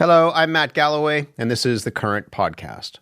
Hello, I'm Matt Galloway, and this is The Current Podcast.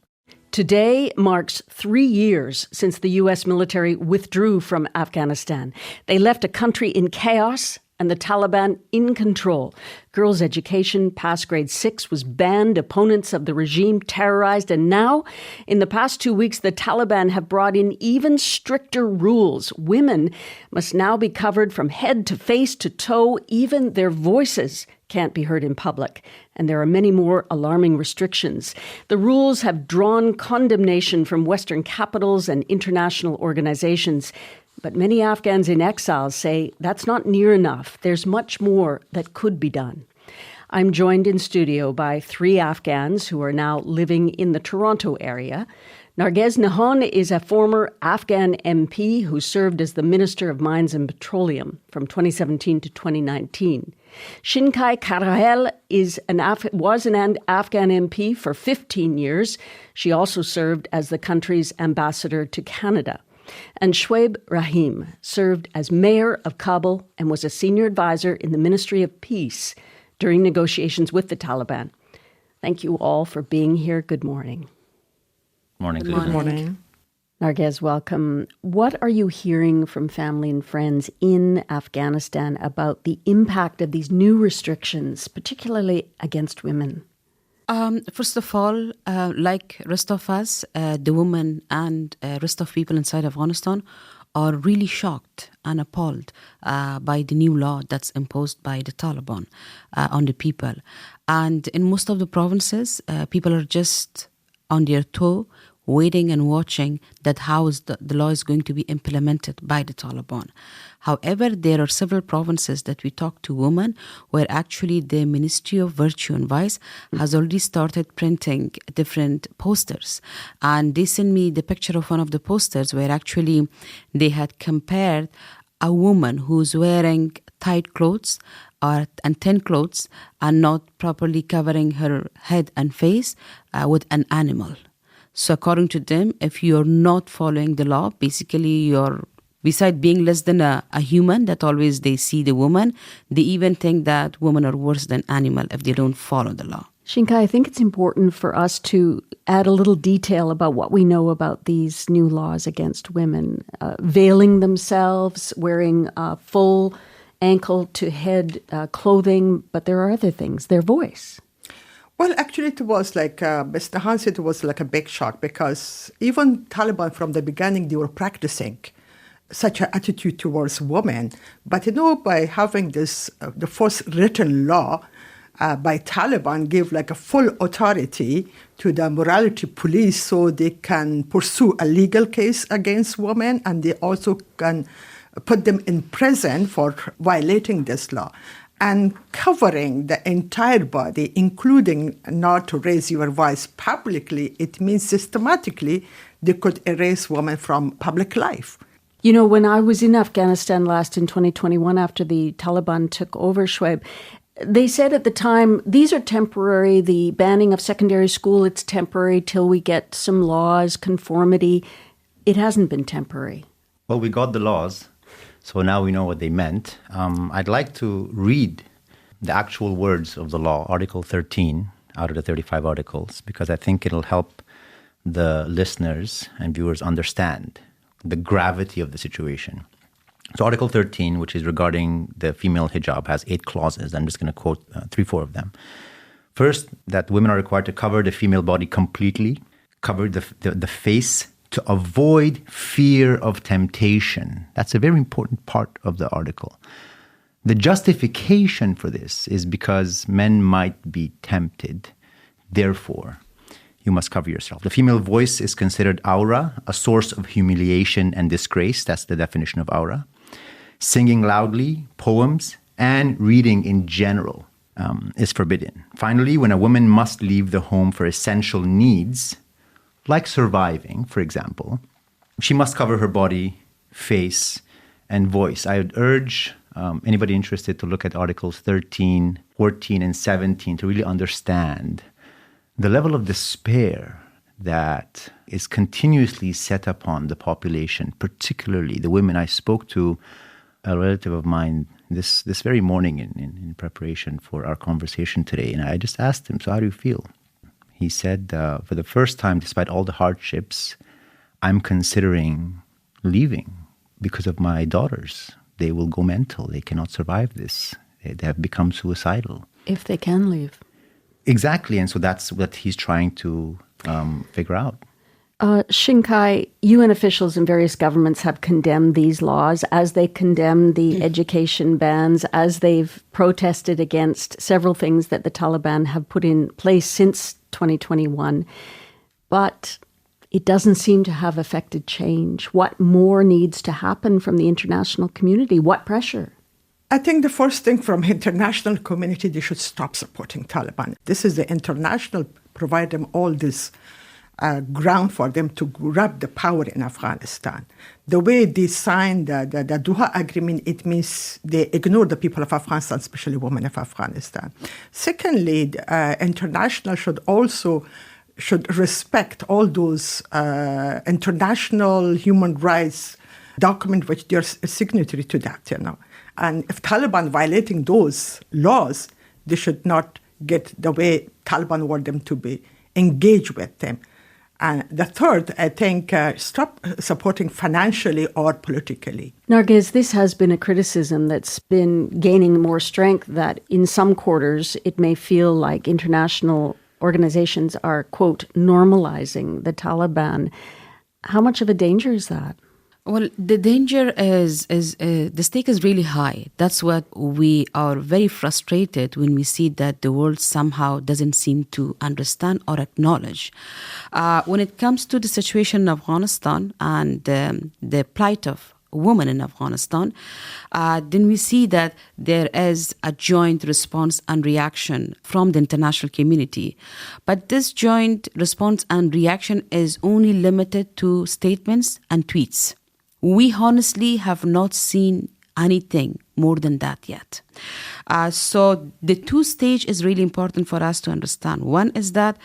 Today marks 3 years since the U.S. military withdrew from Afghanistan. They left a country in chaos and the Taliban in control. Girls' education past grade 6 was banned, opponents of the regime terrorized, and now, in the past 2 weeks, the Taliban have brought in even stricter rules. Women must now be covered from head to face to toe. Even their voices can't be heard in public. And there are many more alarming restrictions. The rules have drawn condemnation from Western capitals and international organizations. But many Afghans in exile say that's not near enough. There's much more that could be done. I'm joined in studio by 3 Afghans who are now living in the Toronto area. Narges Nahon is a former Afghan MP who served as the Minister of Mines and Petroleum from 2017 to 2019. Shinkai Karahel was an Afghan MP for 15 years. She also served as the country's ambassador to Canada. And Shoaib Rahim served as mayor of Kabul and was a senior advisor in the Ministry of Peace during negotiations with the Taliban. Thank you all for being here. Good morning. Morning. Good morning. Narges, welcome. What are you hearing from family and friends in Afghanistan about the impact of these new restrictions, particularly against women? First of all, like rest of us, the women and rest of people inside Afghanistan are really shocked and appalled by the new law that's imposed by the Taliban on the people. And in most of the provinces, people are just on their toe, waiting and watching that how the law is going to be implemented by the Taliban. However, there are several provinces that we talk to women where actually the Ministry of Virtue and Vice has already started printing different posters. And they sent me the picture of one of the posters where actually they had compared a woman who's wearing tight clothes and thin clothes and not properly covering her head and face with an animal. So according to them, if you're not following the law, basically you're, beside being less than a human, that always they see the woman, they even think that women are worse than animal if they don't follow the law. Shinkai, I think it's important for us to add a little detail about what we know about these new laws against women. Veiling themselves, wearing full ankle-to-head clothing, but there are other things, their voice. Well, actually, it was like, Mr. Han said, it was like a big shock because even Taliban from the beginning, they were practicing such an attitude towards women. But, by having this, the first written law by Taliban gave like a full authority to the morality police so they can pursue a legal case against women and they also can put them in prison for violating this law. And covering the entire body, including not to raise your voice publicly, it means systematically they could erase women from public life. When I was in Afghanistan last in 2021 after the Taliban took over, Shoaib, they said at the time, these are temporary. The banning of secondary school, it's temporary till we get some laws, conformity. It hasn't been temporary. Well, we got the laws. So now we know what they meant. I'd like to read the actual words of the law, Article 13 out of the 35 articles, because I think it'll help the listeners and viewers understand the gravity of the situation. So Article 13, which is regarding the female hijab, has 8 clauses. I'm just going to quote 3-4 of them. First, that women are required to cover the female body completely, cover the face, to avoid fear of temptation. That's a very important part of the article. The justification for this is because men might be tempted. Therefore, you must cover yourself. The female voice is considered aura, a source of humiliation and disgrace. That's the definition of aura. Singing loudly, poems, and reading in general is forbidden. Finally, when a woman must leave the home for essential needs, like surviving, for example, she must cover her body, face, and voice. I would urge anybody interested to look at Articles 13, 14, and 17 to really understand the level of despair that is continuously set upon the population, particularly the women. I spoke to a relative of mine this very morning in preparation for our conversation today. And I just asked him, so how do you feel? He said, for the first time, despite all the hardships, I'm considering leaving because of my daughters. They will go mental. They cannot survive this. They have become suicidal. If they can leave. Exactly. And so that's what he's trying to figure out. Shinkai, UN officials in various governments have condemned these laws, as they condemn the education bans, as they've protested against several things that the Taliban have put in place since 2021. But it doesn't seem to have affected change. What more needs to happen from the international community? What pressure? I think the first thing from international community, they should stop supporting Taliban. This is the international, provide them all this ground for them to grab the power in Afghanistan. The way they signed the Doha Agreement, it means they ignore the people of Afghanistan, especially women of Afghanistan. Secondly, international should respect all those international human rights documents which they're signatory to that, And if Taliban violating those laws, they should not get the way Taliban want them to be engaged with them. And the third, I think, stop supporting financially or politically. Nargiz, this has been a criticism that's been gaining more strength, that in some quarters it may feel like international organizations are, quote, normalizing the Taliban. How much of a danger is that? Well, the danger is the stake is really high. That's what we are very frustrated when we see that the world somehow doesn't seem to understand or acknowledge. When it comes to the situation in Afghanistan and the plight of women in Afghanistan, then we see that there is a joint response and reaction from the international community. But this joint response and reaction is only limited to statements and tweets. We honestly have not seen anything more than that yet. So the two stage is really important for us to understand. One is that,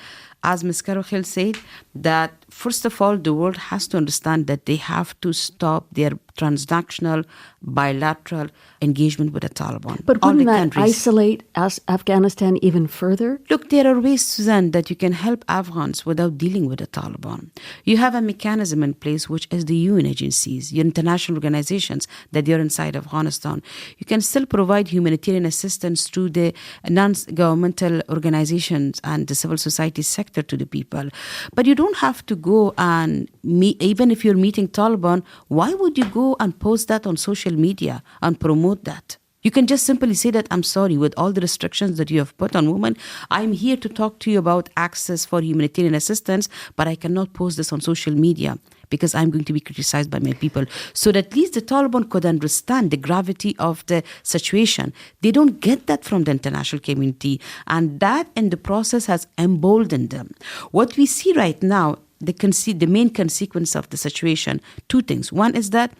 as Ms. Karokhil said, that first of all, the world has to understand that they have to stop their transnational, bilateral engagement with the Taliban. But wouldn't that isolate Afghanistan even further? Look, there are ways, Suzanne, that you can help Afghans without dealing with the Taliban. You have a mechanism in place, which is the UN agencies, your international organizations that are inside Afghanistan. You can still provide humanitarian assistance through the non-governmental organizations and the civil society sector to the people. But you don't have to go and meet, even if you're meeting Taliban, why would you go and post that on social media and promote that? You can just simply say that, I'm sorry, with all the restrictions that you have put on women, I'm here to talk to you about access for humanitarian assistance, but I cannot post this on social media because I'm going to be criticized by my people. So that at least the Taliban could understand the gravity of the situation. They don't get that from the international community. And that in the process has emboldened them. What we see right now, the main consequence of the situation, two things. One is that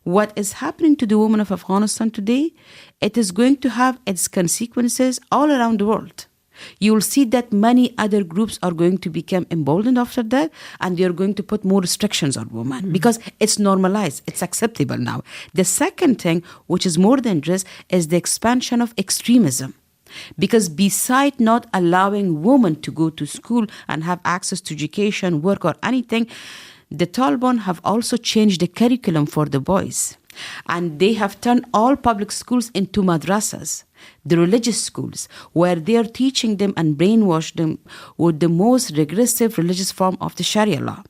what is happening to the women of Afghanistan today, it is going to have its consequences all around the world. You will see that many other groups are going to become emboldened after that, and they are going to put more restrictions on women because it's normalized, it's acceptable now. The second thing, which is more dangerous, is the expansion of extremism. Because beside not allowing women to go to school and have access to education, work, or anything, the Taliban have also changed the curriculum for the boys. And they have turned all public schools into madrasas, the religious schools, where they are teaching them and brainwash them with the most regressive religious form of the Sharia law.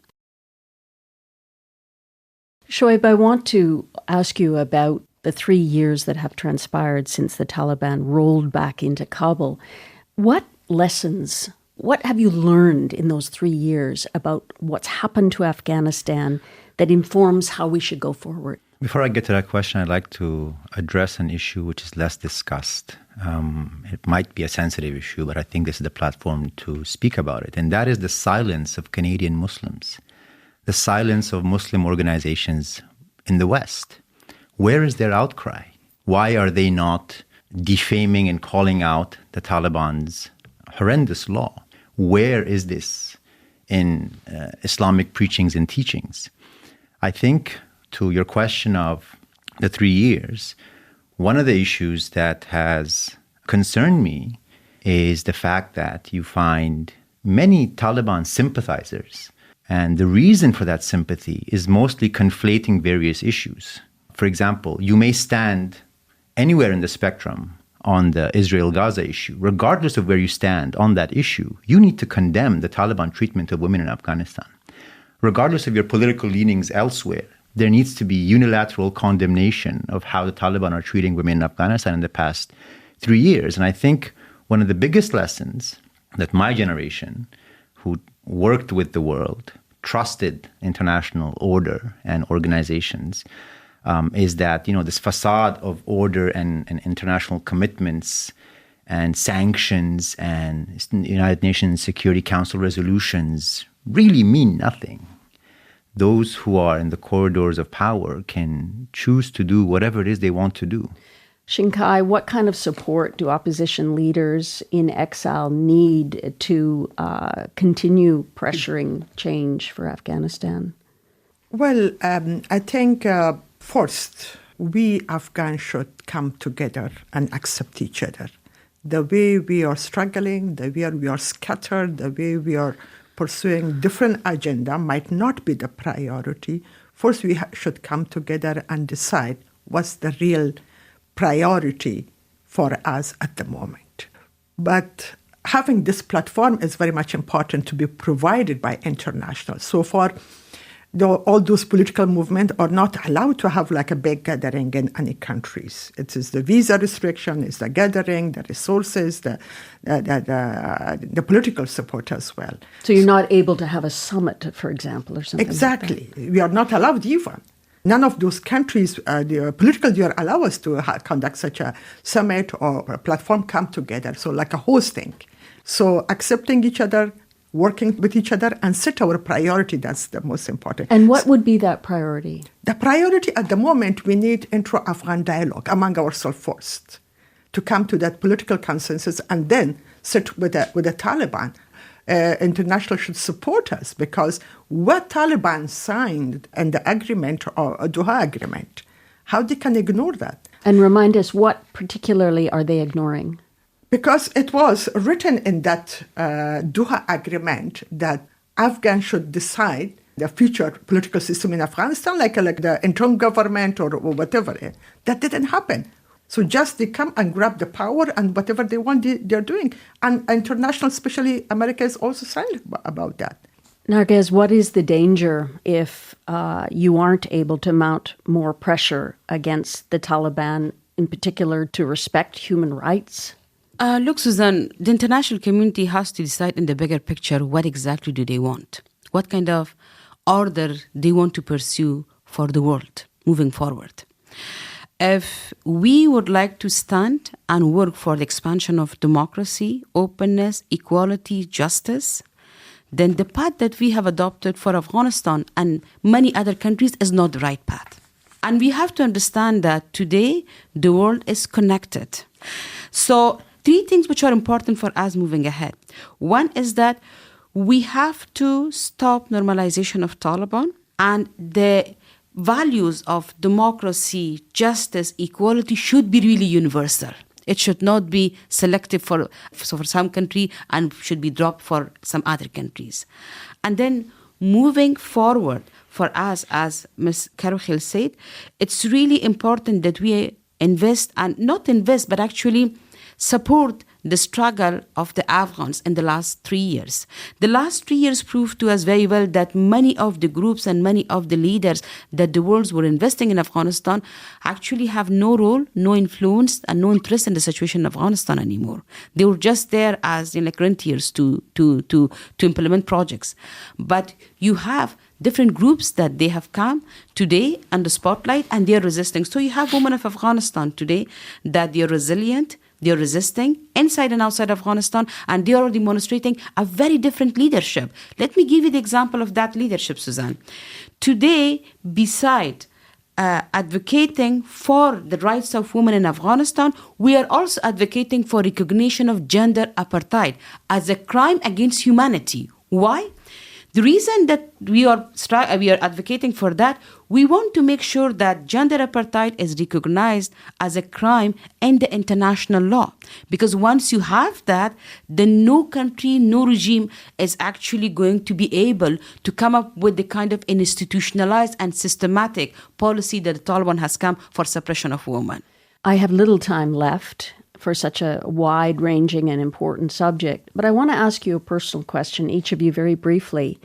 Shoaib, I want to ask you about the 3 years that have transpired since the Taliban rolled back into Kabul. What lessons, what have you learned in those 3 years about what's happened to Afghanistan that informs how we should go forward? Before I get to that question, I'd like to address an issue which is less discussed. It might be a sensitive issue, but I think this is the platform to speak about it. And that is the silence of Canadian Muslims, the silence of Muslim organizations in the West. Where is their outcry? Why are they not defaming and calling out the Taliban's horrendous law? Where is this in Islamic preachings and teachings? I think to your question of the 3 years, One of the issues that has concerned me is the fact that you find many Taliban sympathizers. And the reason for that sympathy is mostly conflating various issues. For example, you may stand anywhere in the spectrum on the Israel-Gaza issue. Regardless of where you stand on that issue, you need to condemn the Taliban treatment of women in Afghanistan. Regardless of your political leanings elsewhere, there needs to be unilateral condemnation of how the Taliban are treating women in Afghanistan in the past 3 years. And I think one of the biggest lessons that my generation, who worked with the world, trusted international order and organizations, is that, this facade of order and international commitments and sanctions and United Nations Security Council resolutions really mean nothing. Those who are in the corridors of power can choose to do whatever it is they want to do. Shinkai, what kind of support do opposition leaders in exile need to continue pressuring change for Afghanistan? Well, I think first, we Afghans should come together and accept each other. The way we are struggling, the way we are scattered, the way we are pursuing different agenda might not be the priority. First, we should come together and decide what's the real priority for us at the moment. But having this platform is very much important to be provided by international. So far, all those political movements are not allowed to have like a big gathering in any countries. It is the visa restriction, it's the gathering, the resources, the political support as well. So you're not able to have a summit, for example, or something Exactly. like that? We are not allowed even. None of those countries, the political year allow us to conduct such a summit or a platform come together, so like a hosting. So accepting each other, working with each other, and set our priority, that's the most important. And what would be that priority? The priority at the moment, we need intra-Afghan dialogue among ourselves first to come to that political consensus and then sit with the Taliban. International should support us because what Taliban signed in the agreement or a Doha agreement, how they can ignore that? And remind us, what particularly are they ignoring? Because it was written in that Doha agreement that Afghans should decide the future political system in Afghanistan, like the interim government or whatever. That didn't happen. So just they come and grab the power and whatever they want, they're doing. And international, especially America, is also silent about that. Narges, what is the danger if you aren't able to mount more pressure against the Taliban, in particular to respect human rights? Look, Suzanne, the international community has to decide in the bigger picture what exactly do they want, what kind of order they want to pursue for the world moving forward. If we would like to stand and work for the expansion of democracy, openness, equality, justice, then the path that we have adopted for Afghanistan and many other countries is not the right path. And we have to understand that today the world is connected. So 3 things which are important for us moving ahead. One is that we have to stop normalization of Taliban, and the values of democracy, justice, equality should be really universal. It should not be selective for some country and should be dropped for some other countries. And then moving forward for us, as Ms. Karukhil said, it's really important that we invest and not invest, but actually support the struggle of the Afghans in the last 3 years. The last 3 years proved to us very well that many of the groups and many of the leaders that the world were investing in Afghanistan actually have no role, no influence, and no interest in the situation in Afghanistan anymore. They were just there as rentiers to implement projects. But you have different groups that they have come today under spotlight and they are resisting. So you have women of Afghanistan today that they are resilient, they're resisting inside and outside Afghanistan, and they are demonstrating a very different leadership. Let me give you the example of that leadership, Suzanne. Today, beside advocating for the rights of women in Afghanistan, we are also advocating for recognition of gender apartheid as a crime against humanity. Why? The reason that we are advocating for that, we want to make sure that gender apartheid is recognized as a crime in the international law. Because once you have that, then no country, no regime is actually going to be able to come up with the kind of institutionalized and systematic policy that the Taliban has come for suppression of women. I have little time left for such a wide-ranging and important subject, but I want to ask you a personal question, each of you very briefly.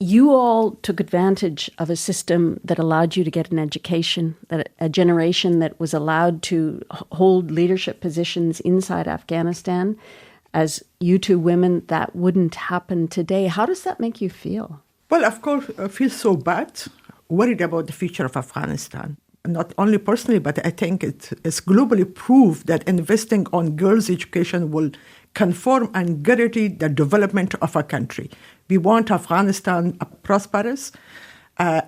You all took advantage of a system that allowed you to get an education, that a generation that was allowed to hold leadership positions inside Afghanistan. As you two women, that wouldn't happen today. How does that make you feel? Well, of course, I feel so bad, worried about the future of Afghanistan. Not only personally, but I think it is globally proved that investing on girls' education will conform and guarantee the development of a country. We want Afghanistan prosperous,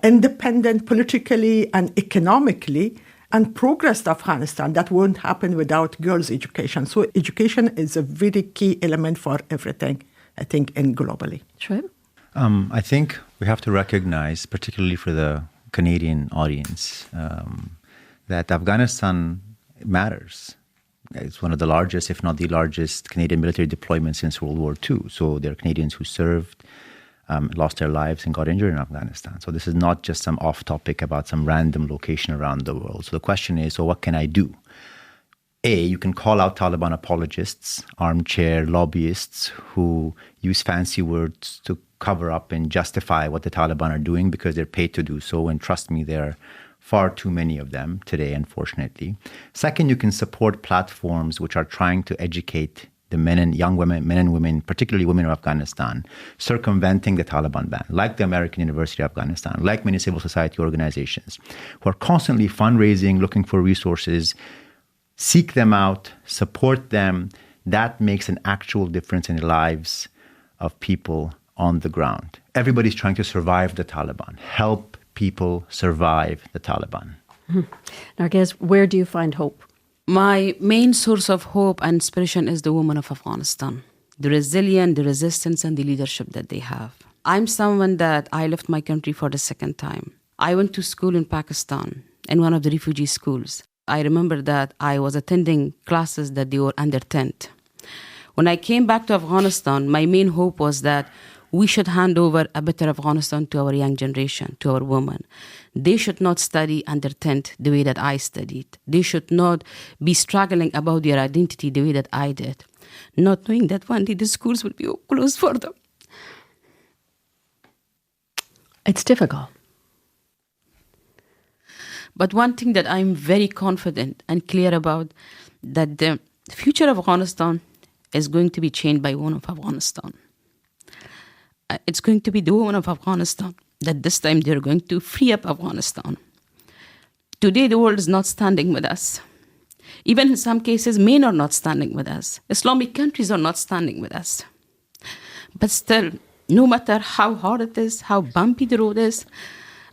independent politically and economically, and progressed Afghanistan. That won't happen without girls' education. So education is a very key element for everything, I think, and globally. Shoaib? I think we have to recognize, particularly for the Canadian audience, that Afghanistan matters. It's one of the largest, if not the largest, Canadian military deployment since World War II. So there are Canadians who served, lost their lives and got injured in Afghanistan. So this is not just some off-topic about some random location around the world. So the question is, so what can I do? A, you can call out Taliban apologists, armchair lobbyists who use fancy words to cover up and justify what the Taliban are doing because they're paid to do so. And trust me, there are far too many of them today, unfortunately. Second, you can support platforms which are trying to educate the men and women, particularly women of Afghanistan, circumventing the Taliban ban, like the American University of Afghanistan, like many civil society organizations, who are constantly fundraising, looking for resources. Seek them out, support them. That makes an actual difference in the lives of people on the ground. Everybody's trying to survive the Taliban. Help people survive the Taliban. Narges, where do you find hope? My main source of hope and inspiration is the women of Afghanistan. The resilience, the resistance, and the leadership that they have. I'm someone that I left my country for the second time. I went to school in Pakistan, in one of the refugee schools. I remember that I was attending classes that they were under 10. When I came back to Afghanistan, my main hope was that we should hand over a better Afghanistan to our young generation, to our women. They should not study under 10 the way that I studied. They should not be struggling about their identity the way that I did, not knowing that one day the schools will be closed for them. It's difficult. But one thing that I'm very confident and clear about, that the future of Afghanistan is going to be changed by women of Afghanistan. It's going to be the women of Afghanistan that this time they're going to free up Afghanistan. Today, the world is not standing with us. Even in some cases, men are not standing with us. Islamic countries are not standing with us. But still, no matter how hard it is, how bumpy the road is,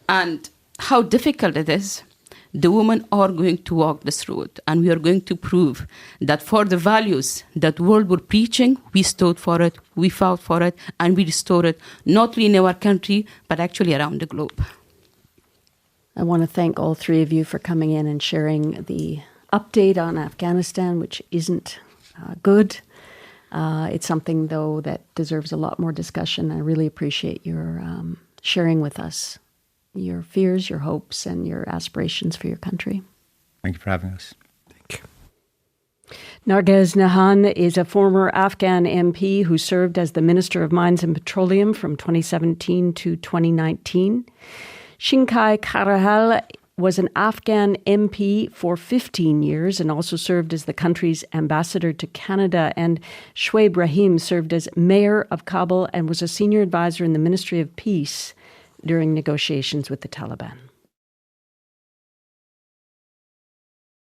and how difficult it is, the women are going to walk this road, and we are going to prove that for the values that world were preaching, we stood for it, we fought for it, and we restored it, not only in our country, but actually around the globe. I want to thank all three of you for coming in and sharing the update on Afghanistan, which isn't good. It's something, though, that deserves a lot more discussion. I really appreciate your sharing with us your fears, your hopes, and your aspirations for your country. Thank you for having us. Thank you. Narges Nahan is a former Afghan MP who served as the Minister of Mines and Petroleum from 2017 to 2019. Shinkai Karahal was an Afghan MP for 15 years and also served as the country's ambassador to Canada. And Shoaib Rahim served as mayor of Kabul and was a senior advisor in the Ministry of Peace during negotiations with the Taliban.